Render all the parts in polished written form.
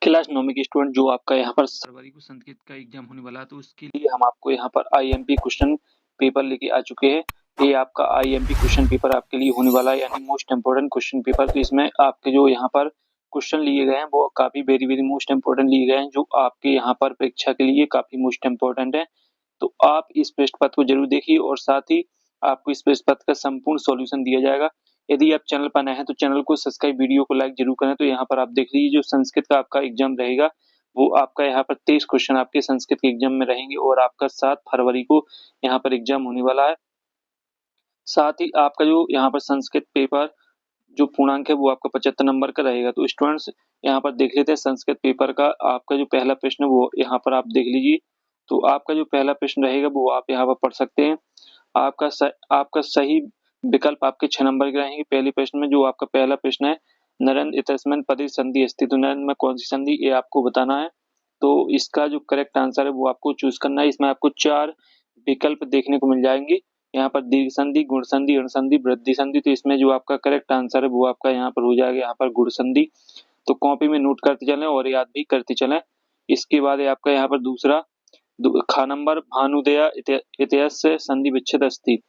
Class 9 के student जो आपका यहाँ पर फरवरी को संस्कृत का एग्जाम होने वाला है, तो उसके लिए हम आपको यहाँ पर आईएमपी क्वेश्चन पेपर लेके आ चुके हैं। ये आपका आईएमपी क्वेश्चन पेपर आपके लिए होने वाला है, यानी मोस्ट इंपोर्टेंट क्वेश्चन पेपर। तो इसमें आपके जो यहाँ पर क्वेश्चन लिए गए हैं वो काफी वेरी मोस्ट इंपोर्टेंट लिए गए हैं, जो आपके यहाँ पर परीक्षा के लिए काफी मोस्ट इंपोर्टेंट है। तो आप इस प्रश्न पत्र को जरूर देखिए और साथ ही आपको इस प्रश्न पत्र का संपूर्ण सॉल्यूशन दिया जाएगा। यदि आप चैनल पर नए हैं तो चैनल को सब्सक्राइब, वीडियो को लाइक जरूर करें। तो यहाँ पर आप देख लीजिए, जो संस्कृत का आपका एग्जाम रहेगा वो आपका यहाँ पर 23 क्वेश्चन आपके संस्कृत के एग्जाम में रहेंगे और आपका 7 फरवरी को यहाँ पर एग्जाम होने वाला है। साथ ही आपका जो यहाँ पर संस्कृत पेपर जो पूर्णांक है वो आपका 75 नंबर का रहेगा। तो स्टूडेंट्स यहाँ पर देख लेते हैं संस्कृत पेपर का आपका जो पहला प्रश्न है वो यहाँ पर आप देख लीजिए। तो आपका जो पहला प्रश्न रहेगा वो आप यहाँ पर पढ़ सकते हैं। आपका सही विकल्प आपके 6 नंबर के रहेंगे। पहले प्रश्न में जो आपका पहला प्रश्न है, नरेंद्र इतस्मिन् पदे संधि अस्ति, तो नरेंद्र में कौन सी संधि, ये आपको बताना है। तो इसका जो करेक्ट आंसर है वो आपको चूज करना है। इसमें आपको 4 विकल्प देखने को मिल जाएंगे, यहाँ पर दीर्घ संधि, गुण संधि, अण संधि, वृद्धि संधि। तो इसमें जो आपका करेक्ट आंसर है वो आपका यहाँ पर हो जाएगा यहाँ पर गुण संधि। तो कॉपी में नोट करते चलें और याद भी करते चलें। इसके बाद है आपका यहाँ पर दूसरा खा नंबर, भानुदया इत्यस्य संधि विच्छेद अस्ति।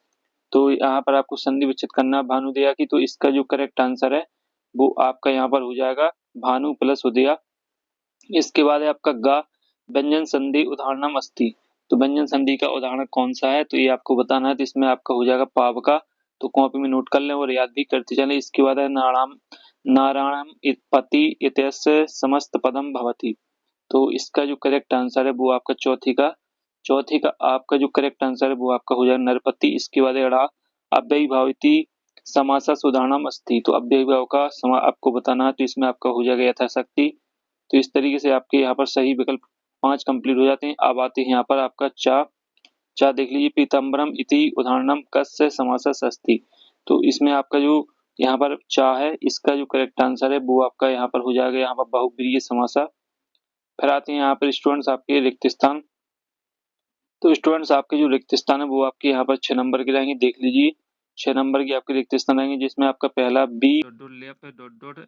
तो यहाँ पर आपको संधि विच्छेद करना है भानुदया की। तो इसका जो करेक्ट आंसर है वो आपका यहाँ पर हो जाएगा भानु प्लस उदया। इसके बाद है आपका गा व्यंजन संधि उदाहरणम अस्ति। तो व्यंजन संधि का उदाहरण कौन सा है, तो ये आपको बताना है। तो इसमें आपका हो जाएगा पाव का। तो कॉपी में नोट कर लें और याद भी करते चलें। इसके बाद है नारायणम पति इत्यस्य समस्त पदम भवति। तो इसका जो करेक्ट आंसर है वो आपका चौथी का आपका जो करेक्ट आंसर है वो आपका हो जाएगा नरपति। इसके बाद है अव्ययीभाविति समासस् उदाहरणम अस्ति। तो अव्ययीभाव का आपको बताना है। तो इसमें आपका हो जाएगा यथाशक्ति। तो इस तरीके से आपके यहाँ पर सही विकल्प 5 कंप्लीट हो जाते हैं। अब आते हैं यहाँ पर आपका चा देख लीजिए, पीताम्बरम इति उदाहरणम कस्य समासस् अस्ति। तो इसमें आपका जो यहाँ पर चा है, इसका जो करेक्ट आंसर है वो आपका यहाँ पर हो जाएगा यहाँ पर बहुव्रीहि समासा। फिर आते हैं यहाँ पर स्टूडेंट्स आपके रिक्त स्थान। तो स्टूडेंट्स आपके जो रिक्त स्थान है वो आपके यहाँ पर 6 नंबर के रहेंगे। देख लीजिए 6 नंबर की आपके रिक्त स्थान रहेंगे, जिसमें आपका पहला बी डॉट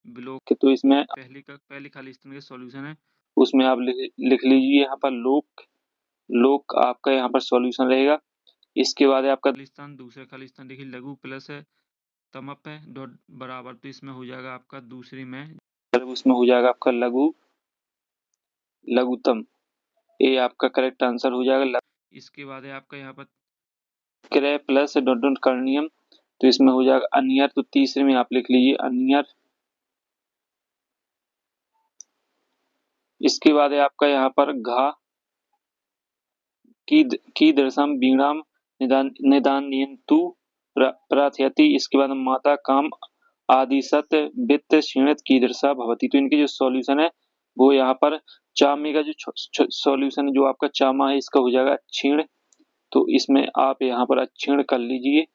बिलो के। तो इसमें पहली खाली स्थान का सॉल्यूशन है, उसमें आप लिख लीजिए यहाँ पर लोक आपका यहाँ पर सॉल्यूशन रहेगा। इसके बाद है आपका खाली स्थान, दूसरा खाली स्थान देखिए लघु प्लस है तमप है डॉट बराबर। तो इसमें हो जाएगा आपका दूसरी में, उसमें हो जाएगा आपका लघुतम। ये आपका करेक्ट आंसर हो जाएगा। इसके बाद है आपका यहाँ पर क्रय प्लस डॉट डॉट कर्णियम। तो इसमें हो जाएगा अनियर। तो तीसरे में आप लिख लीजिए अनियर। इसके बाद है आपका यहाँ पर घा की दर्शम वीणाम निदानयन्तु प्रार्थयति। इसके बाद माता काम आदि सत वित्त क्षीणत कीदृशा भवति। तो इनके जो सॉल्यूशन है वो यहाँ पर चामे का जो सॉल्यूशन जो आपका चामा है, इसका हो जाएगा क्षीण। तो इसमें आप यहाँ पर अक्षीण कर लीजिए,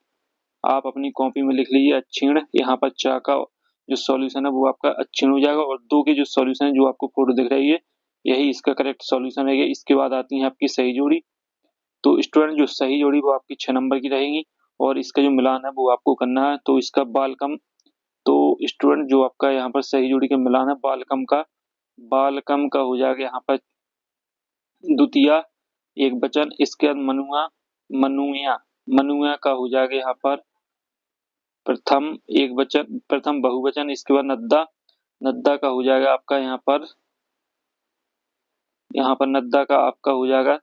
आप अपनी कॉपी में लिख लीजिए अक्षीण। यहाँ पर चा का जो सॉल्यूशन है वो आपका अक्षीण हो जाएगा और 2 के जो सॉल्यूशन है जो आपको फोटो दिख रही है यही इसका करेक्ट सॉल्यूशन रहेगा। इसके बाद आती है आपकी सही जोड़ी। तो स्टूडेंट जो सही जोड़ी वो आपकी 6 नंबर की रहेगी और इसका जो मिलान है वो आपको करना है। तो इसका बालकम, तो स्टूडेंट जो आपका यहाँ पर सही जोड़ी का मिलान है बालकम का हो जाएगा यहाँ पर द्वितीया एक वचन। इसके बाद मनुया का हो जाएगा यहाँ पर प्रथम बहुवचन। इसके बाद नद्दा का हो जाएगा आपका यहाँ पर नद्दा का आपका हो जाएगा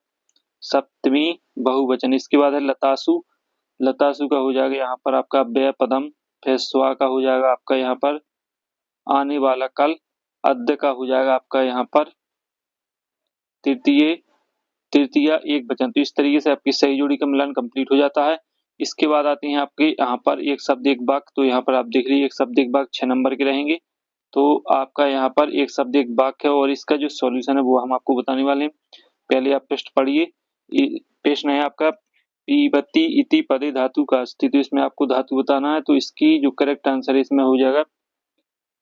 सप्तमी बहुवचन। इसके बाद है लतासु का हो जाएगा यहाँ पर आपका अव्यय पदम। फिर स्वा का हो जाएगा आपका यहाँ पर आने वाला कल। अद्य का हो जाएगा आपका यहाँ पर तृतीया एक वचन। तो इस तरीके से आपकी सही जोड़ी का मिलान कंप्लीट हो जाता है। इसके बाद आते हैं आपके यहाँ पर एक शब्द एक वाक्य। तो यहाँ पर आप देख लीजिए एक शब्द एक वाक्य 6 नंबर के रहेंगे। तो आपका यहाँ पर एक शब्द एक वाक्य है और इसका जो सॉल्यूशन है वो हम आपको बताने वाले हैं। पहले आप प्रश्न पढ़िए। प्रश्न है आपका पीबती इति पदे धातु का अस्ति। तो इसमें आपको धातु बताना है। तो इसकी जो करेक्ट आंसर है इसमें हो जाएगा,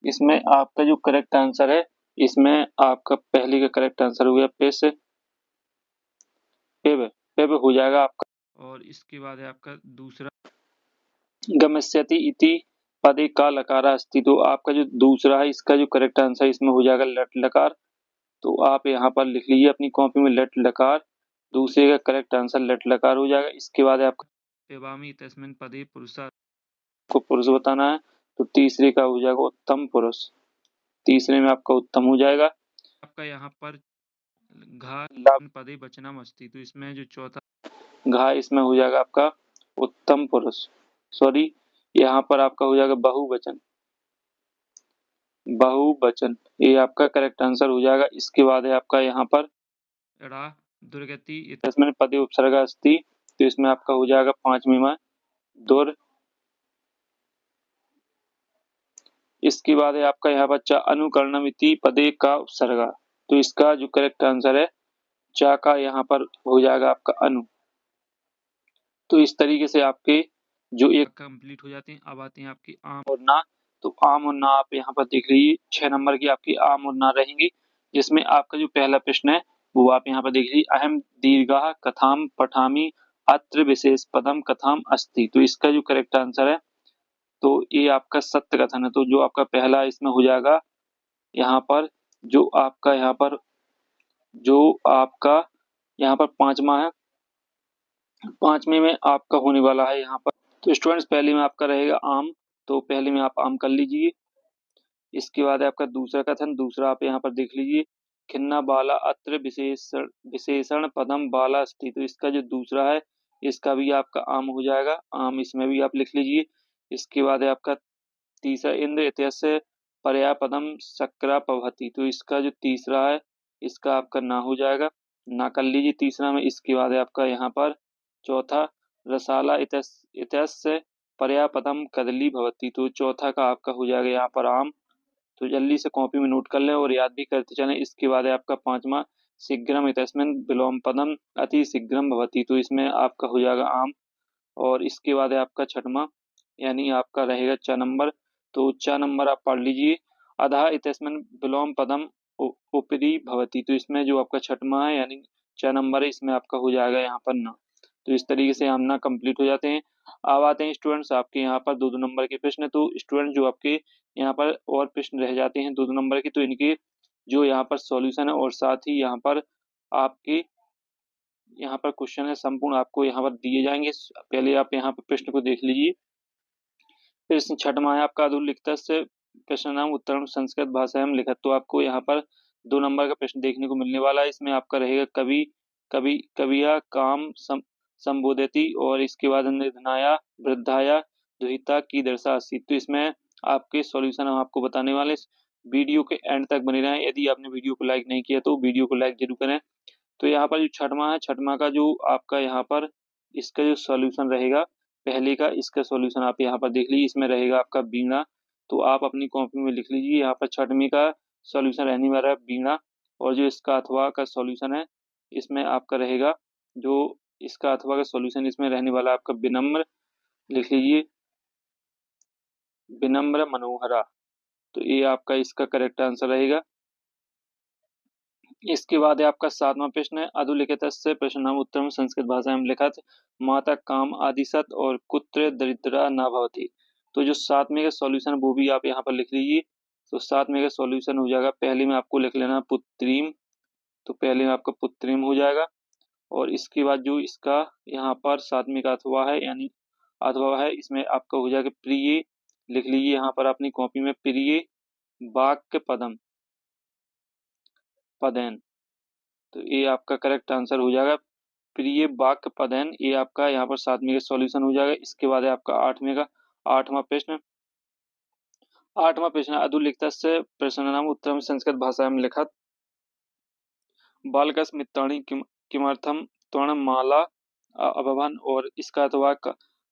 इसमें आपका जो करेक्ट आंसर है इसमें आपका पहले का करेक्ट आंसर हो गया पेब हो जाएगा आपका। और इसके बाद है आपका दूसरा गमस्यति इति पदे का लकारा अस्ति। तो आपका जो दूसरा है इसका जो करेक्ट आंसर इसमें हो जाएगा लट लकार। तो आप यहाँ पर लिख लीजिए अपनी कॉपी में लट लकार, दूसरे का करेक्ट आंसर लट लकार हो जाएगा। इसके बाद आपका एवामी तस्मिन् पदे पुरुषा को पुरुष बताना है, तो तीसरे का हो जाएगा उत्तम पुरुष, तीसरे में आपका उत्तम हो जाएगा। आपका यहाँ पर घा पदे वचनम अस्ति, तो इसमें जो चौथा घा इसमें हो जाएगा आपका उत्तम पुरुष, सॉरी यहाँ पर आपका हो जाएगा बहुवचन, बहुवचन, ये आपका करेक्ट आंसर हो जाएगा। इसके बाद है आपका यहाँ पर रा दुर्गति इसमें पदे उपसर्गा अस्ति, तो इसमें आपका हो जाएगा पांचवें में दुर। इसके बाद है आपका यहाँ पर चा अनुकरणमिति पदे का उपसर्गा, तो इसका जो करेक्ट आंसर है चा का यहाँ पर हो जाएगा आपका अनु। तो इस तरीके से आपके जो एक कंप्लीट हो जाते हैं। अब आते हैं आपकी आम और ना। तो आम और ना आप यहाँ पर देख लीजिए 6 नंबर की आपकी आम और ना रहेंगी, जिसमें आपका जो पहला प्रश्न है वो आप यहाँ पर देख लीजिए, अहम दीर्घा कथाम पठामी अत्र विशेष पदम कथाम अस्ति। तो इसका जो करेक्ट आंसर है तो ये आपका सत्य कथन है। तो जो आपका पहला इसमें हो जाएगा यहाँ पर जो आपका यहाँ पर जो आपका यहाँ पर पांचवा है, पांचवें में आपका होने वाला है यहाँ पर। तो स्टूडेंट्स पहले में आपका रहेगा आम, तो पहले में आप आम कर लीजिए। इसके बाद है आपका दूसरा कथन, दूसरा आप यहाँ पर देख लीजिए, खिन्ना बाला अत्र विशेषण विशेषण पदम बाला अस्ति। तो इसका जो दूसरा है इसका भी आपका आम हो जाएगा, आम इसमें भी आप लिख लीजिए। इसके बाद है आपका तीसरा इंद्र इत्यस्य पर्यायपदम शक्रा पवहति। तो इसका जो तीसरा है इसका आपका ना हो जाएगा, ना कर लीजिए तीसरा में। इसके बाद है आपका यहाँ पर चौथा रसाला इत्यस्य पर्यायपदम कदली भवति। तो चौथा का आपका हो जाएगा यहाँ पर आम। तो जल्दी से कॉपी में नोट कर लें और याद भी करते चलें। इसके बाद है आपका पांचवा शीघ्रम इत्यस्मिन् विलोम पदम अति शीघ्रम भवति। तो इसमें आपका हो जाएगा आम। और इसके बाद है आपका छठवां, यानी आपका रहेगा च नंबर। तो च नंबर आप पढ़ लीजिए, अधा इत्यस्मिन् विलोम पदम उपरि भवति। तो इसमें जो आपका छठवां है यानी च नंबर है, इसमें आपका हो जाएगा यहाँ पर ना। तो इस तरीके से हम ना कंप्लीट हो जाते हैं। अब आते हैं स्टूडेंट्स आपके यहाँ पर दो दो नंबर के प्रश्न। तो स्टूडेंट जो आपके यहाँ पर और प्रश्न रह जाते हैं दो दो नंबर के, तो इनके जो यहाँ पर सॉल्यूशन है और साथ ही यहाँ पर आपके यहाँ पर क्वेश्चन है संपूर्ण आपको यहाँ पर दिए जाएंगे। पहले आप यहाँ पर प्रश्न को देख लीजिए। प्रश्न छठवां है आपका अधुलिखित से प्रश्न नाम उत्तरम संस्कृत भाषा में लिखत। तो आपको यहाँ पर दो नंबर का प्रश्न देखने को मिलने वाला है। इसमें आपका रहेगा कवि कवि कविया काम संबोधति, और इसके बाद निधनाया वृद्धाया दुहिता की दर्शासी। तो इसमें आपके सॉल्यूशन हम आपको बताने वाले, वीडियो के एंड तक बने रहें। यदि आपने वीडियो को लाइक नहीं किया तो वीडियो को लाइक जरूर करें। तो यहाँ पर जो छठवां है, छठवां का जो आपका यहाँ पर इसका जो सॉल्यूशन रहेगा पहले का, इसका सॉल्यूशन आप यहाँ पर देख लीजिए। इसमें रहेगा आपका वीणा। तो आप अपनी कॉपी में लिख लीजिए, यहाँ पर छठवीं का सॉल्यूशन रहने वाला है वीणा। और जो इसका अथवा का सॉल्यूशन है इसमें आपका रहेगा, जो इसका अथवा का सॉल्यूशन इसमें रहने वाला है आपका विनम्र, लिख लीजिए विनम्र मनोहरा। तो ये आपका इसका करेक्ट आंसर रहेगा। इसके बाद है आपका सातवां प्रश्न है, अधुलिखित से प्रश्न नाम उत्तरम संस्कृत भाषा में लिखा माता काम आदि सत और कुत्र दरिद्रा न भवती। तो जो सातवें का सॉल्यूशन वो भी आप यहाँ पर लिख लीजिए। तो सातवें का सॉल्यूशन हो जाएगा, पहले में आपको लिख लेना पुत्रीम। तो पहले में आपका पुत्रीम हो जाएगा। और इसके बाद जो इसका यहाँ पर सातवें का अथवा है यानी अथवा है, इसमें आपका हो जाएगा प्रिय, लिख लीजिए यहाँ पर अपनी कॉपी में प्रिय वाक्य पदम पदेन। तो ये आपका करेक्ट आंसर हो जाएगा प्रिय वाक्य पदेन। ये आपका यहाँ पर सातवें का सॉल्यूशन हो जाएगा। इसके बाद है आपका आठवें का आठवां प्रश्न। आठवां प्रश्न अधुलिखित से प्रश्न नाम उत्तरम संस्कृत भाषा में लिखा बालकस मित्राणि किमर्थम त्वणमाला अभवन। और इसका अथवा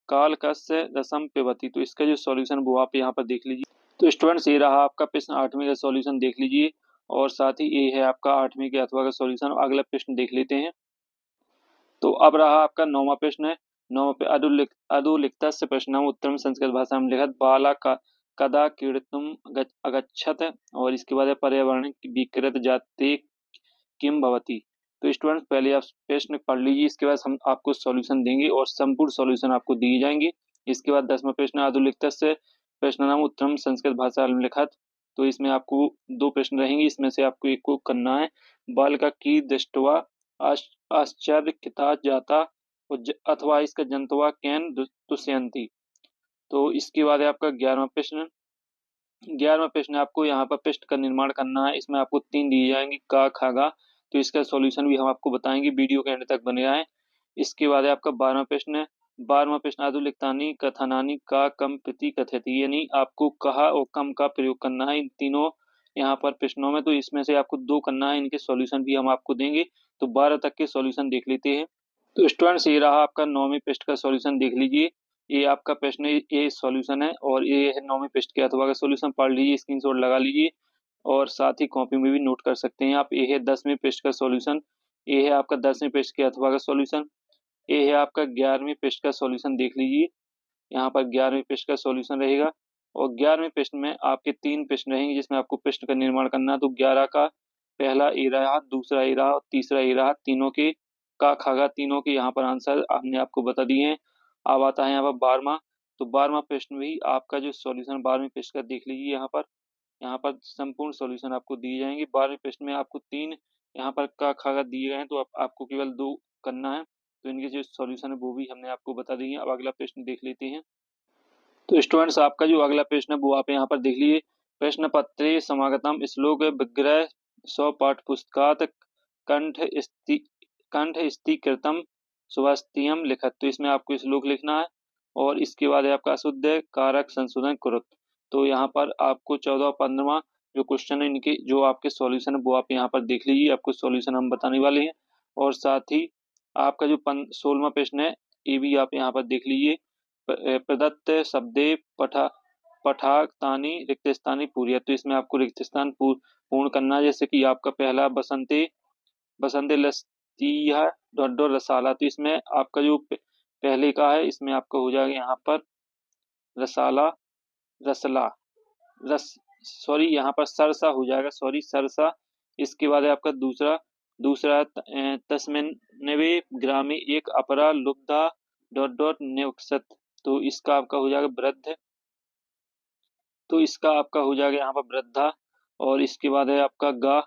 कालकस्य रसम पिबती। तो इसका जो सॉल्यूशन वो आप यहाँ पर देख लीजिए। तो स्टूडेंट्स ये रहा आपका प्रश्न आठवीं का सॉल्यूशन, देख लीजिए। और साथ ही ये है आपका आठवीं के अथवा का सॉल्यूशन। अगला प्रश्न देख लेते हैं। तो अब रहा आपका नौवां प्रश्न है। नौवां पे अधुलिखित से प्रश्न उत्तरम संस्कृत भाषा में लिखत बाला का कदा कीर्तुम अगच्छत। और इसके बाद है पर्यावरण विकृत जाति किम भवती। तो स्टूडेंट्स पहले आप प्रश्न पढ़ लीजिए, इसके बाद हम आपको सॉल्यूशन देंगे और संपूर्ण सॉल्यूशन आपको दिए जाएंगे। इसके बाद 10वां प्रश्न अधुलिखित से प्रश्न नाम उत्तम संस्कृत भाषा लिखत। तो इसमें आपको 2 प्रश्न रहेंगे, इसमें से आपको एक को करना है। बालिका की दृष्ट्वा आश्चर्यचकिता जाता अथवा इसका जंतवा केन तुष्यन्ति। तो इसके बाद है आपका 11वां प्रश्न। 11वां प्रश्न आपको यहाँ पर पृष्ठ का निर्माण करना है। इसमें आपको 3 दिए जाएंगे, का, खागा। तो इसका सॉल्यूशन भी हम आपको बताएंगे, वीडियो के एंड तक बने रहें। इसके बाद है आपका 12वां प्रश्न। 12वां प्रश्न आधुलिखतानि कथनानि का कम प्रति कथयति, यानी आपको कहा और कम का प्रयोग करना है इन तीनों यहाँ पर प्रश्नों में। तो इसमें से आपको 2 करना है, इनके सॉल्यूशन भी हम आपको देंगे। तो 12 तक के सॉल्यूशन देख लेते हैं। तो स्टूडेंट्स ये रहा आपका 9वें पृष्ठ का सॉल्यूशन, देख लीजिए। ये आपका प्रश्न ये सॉल्यूशन है और ये है 9वें पृष्ठ के अथवा का सॉल्यूशन। पढ़ लीजिए, स्क्रीनशॉट लगा लीजिए और साथ ही कॉपी में भी नोट कर सकते हैं आप। ये है 10वें पृष्ठ का सॉल्यूशन। ये है आपका 10वें पृष्ठ के अथवा का सॉल्यूशन। ये है आपका 11वें पृष्ठ का सॉल्यूशन, देख लीजिए। यहाँ पर 11वें पृष्ठ का सॉल्यूशन रहेगा और 11वें पृष्ठ में आपके 3 प्रश्न रहेंगे जिसमें आपको पृष्ठ का निर्माण करना है। तो 11 का पहला ए रहा, दूसरा ए रहा और तीसरा ए रहा। तीनों के का, खागा, तीनों के यहाँ पर आंसर हमने आपको बता दिए हैं। अब आता है यहाँ पर 12वां। तो 12वां प्रश्न भी आपका जो सॉल्यूशन 12वें पृष्ठ का देख लीजिए। यहाँ पर संपूर्ण सॉल्यूशन आपको दिए जाएंगे। 12वें प्रश्न में आपको 3 यहाँ पर का, खागा दिए गए हैं, तो आपको केवल 2 करना है। तो इनके जो सॉल्यूशन है वो भी हमने आपको बता दिए हैं। अब अगला प्रश्न देख लेते हैं। तो स्टूडेंट्स आपका जो अगला प्रश्न है वो आप यहाँ पर देख लीजिए। प्रश्न पत्रे समागतम श्लोक विग्रह स्व पाठ पुस्तकात कंठ स्थिकृतम सुवास्तियम लिखत। तो इसमें आपको श्लोक लिखना है और इसके बाद है आपका अशुद्ध कारक संशोधन कुरुत। तो यहाँ पर आपको 14 और 15वां जो क्वेश्चन है इनके जो आपके सॉल्यूशन है वो आप यहाँ पर देख लीजिए। आपको सॉल्यूशन हम बताने वाले हैं और साथ ही आपका जो 16वां प्रश्न है ये भी आप यहाँ पर देख लीजिए। प्रदत्त शब्दे पठाक्तानि रिक्तस्थानि पूर्य। तो इसमें आपको रिक्त स्थान पूर्ण करना है। जैसे कि आपका पहला बसंते बसंते लस्तिया डॉट रसाला। तो इसमें आपका जो पहले का है इसमें आपका हो जाएगा यहाँ पर रसाला रसला रस सॉरी यहाँ पर सरसा हो जाएगा, सॉरी सरसा। इसके बाद है आपका दूसरा दूसरा तस्मिन नवे ग्रामी एक अपरा लुब्धा डॉट निवसत। तो इसका आपका हो जाएगा वृद्ध। तो इसका आपका हो जाएगा यहाँ पर वृद्धा। और इसके बाद है आपका गा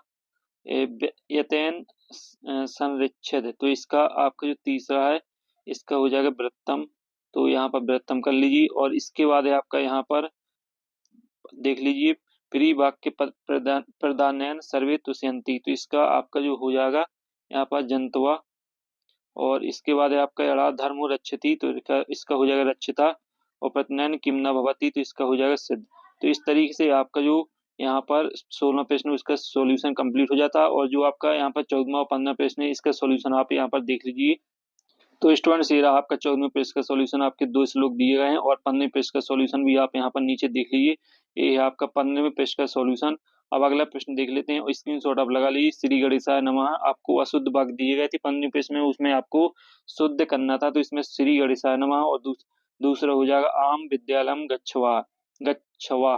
यतेन संरक्षित। तो इसका आपका जो तीसरा है इसका हो जाएगा वृत्तम। तो यहाँ पर वृत्तम कर लीजिए। और इसके बाद है आपका यहाँ पर देख लीजिए प्री वाक्य प्रदानयन सर्वे तुष्यन्ति। तो इसका आपका जो हो जाएगा यहाँ पर जंतवा। और इसके बाद है आपका यड़ा धर्मो रक्षति। तो इसका हो जाएगा रक्षिता। और प्रतिनयन किम न भवति। तो इसका हो जाएगा सिद्ध। तो इस तरीके से आपका जो यहाँ पर 16वां प्रश्न इसका सॉल्यूशन कंप्लीट हो जाता है। और जो आपका यहाँ पर 14वां और 15वां प्रश्न है इसका सॉल्यूशन आप यहाँ पर देख लीजिए। तो स्टूडेंट्स ये रहा आपका 14वें पेज का सॉल्यूशन। आपके 2 श्लोक दिए गए हैं और 15वें पेज का सॉल्यूशन भी आप यहाँ पर नीचे देख लीजिए। ये है आपका 15वें पेज का सॉल्यूशन। अब अगला प्रश्न देख लेते हैं और स्क्रीनशॉट आप लगा लीजिए। श्री गणेशाय नमः। आपको अशुद्ध वाक्य दिए गए थे 15वें पेज में, उसमें आपको शुद्ध करना था। तो इसमें श्री गणेशाय नमः और दूसरा हो जाएगा आम विद्यालयम गच्छवा।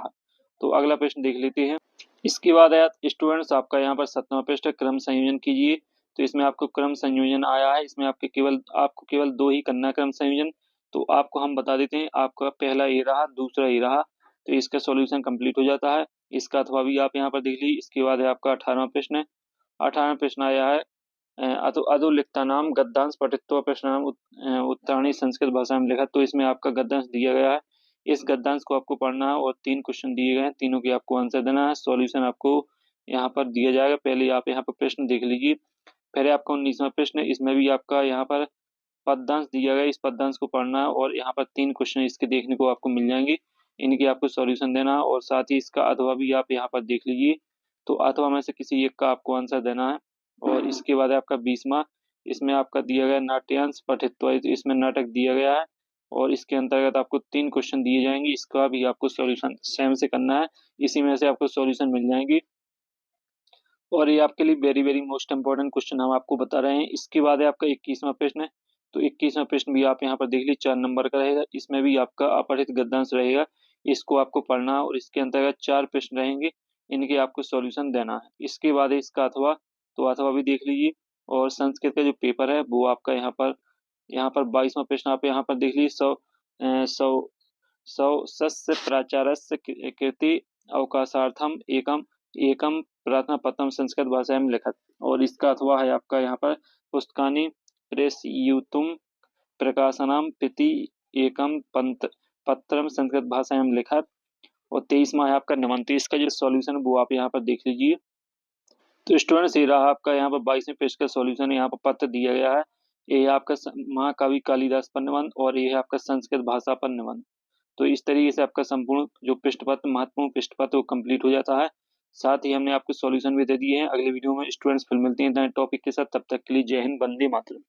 तो अगला प्रश्न देख लेते हैं। इसके बाद है स्टूडेंट्स आपका यहाँ पर 7वां प्रश्न क्रम संयोजन कीजिए। तो इसमें आपको क्रम संयोजन आया है। इसमें आपको केवल 2 ही करना है क्रम संयोजन। तो आपको हम बता देते हैं। आपका पहला ए रहा, दूसरा ए रहा। तो इसका सॉल्यूशन कंप्लीट हो जाता है। इसका अथवा भी आप यहाँ पर देख लीजिए। इसके बाद है आपका 18वां प्रश्न। 18वां प्रश्न आया है अधोलिखता नाम गद्यांश पठित्वा प्रश्न नाम उत्तराणी संस्कृत भाषा में लिखा। तो इसमें आपका गद्यांश दिया गया है। इस गद्यांश को आपको पढ़ना है और 3 क्वेश्चन दिए गए हैं, तीनों के आपको आंसर देना है। सॉल्यूशन आपको यहाँ पर दिया जाएगा। पहले आप यहाँ पर प्रश्न देख लीजिए। फिर आपका 19वां प्रश्न, इसमें भी आपका यहाँ पर पदयांश दिया गया। इस पदयांश को पढ़ना है और यहाँ पर 3 क्वेश्चन इसके देखने को आपको मिल जाएंगे। इनकी आपको सॉल्यूशन देना है और साथ ही इसका अथवा भी आप यहाँ पर देख लीजिए। तो अथवा में से किसी एक का आपको आंसर देना है। और इसके बाद आपका 20वां, इसमें आपका दिया गया नाट्यांश पठित्वा। इसमें नाटक दिया गया है और इसके अंतर्गत आपको 3 क्वेश्चन दिए जाएंगे। इसका भी आपको सॉल्यूशन सेम से करना है। इसी में से आपको सॉल्यूशन मिल जाएंगे और ये आपके लिए very very most important question हम आपको बता रहे हैं। इसके बाद है आपका 21वां प्रश्न है। तो 21वां प्रश्न भी आप यहाँ पर देख लीजिए, 4 नंबर का रहेगा। इसमें भी आपका अपठित गद्यांश रहेगा। इसको आपको पढ़ना है और इसके अंतर्गत 4 प्रश्न रहेंगे। इनके आपको सॉल्यूशन देना है। इसके बाद है इसका अथवा। तो अथवा भी देख लीजिए। और संस्कृत का जो पेपर है वो आपका यहाँ पर 22वां प्रश्न आप यहाँ पर देख लीजिए। सस्य प्राचार्यस्य कृति अवकाशार्थम एकम एकम प्रार्थना पत्रम संस्कृत भाषा में लिखत। और इसका अथवा है आपका यहाँ पर पुस्तकानि प्रेषयितुम प्रकाशनम प्रति एकम पत्रम संस्कृत भाषा में लिखत। और 23वां है आपका निबंध। तो इसका जो सॉल्यूशन है वो आप यहाँ पर देख लीजिए। तो स्टूडेंट्स ये रहा आपका यहाँ पर 22वें पेज का सॉल्यूशन, यहाँ पर पत्र दिया गया है। ये आपका महाकवि कालिदास पर निबंध और ये है आपका संस्कृत भाषा पर निबंध। तो इस तरीके से आपका संपूर्ण जो पृष्ठ पत्र महत्वपूर्ण पृष्ठ पत्र वो कंप्लीट हो जाता है। साथ ही हमने आपको सॉल्यूशन भी दे दिए हैं। अगले वीडियो में स्टूडेंट्स फिर मिलते हैं नए टॉपिक के साथ। तब तक के लिए जय हिंद, वंदे मातरम।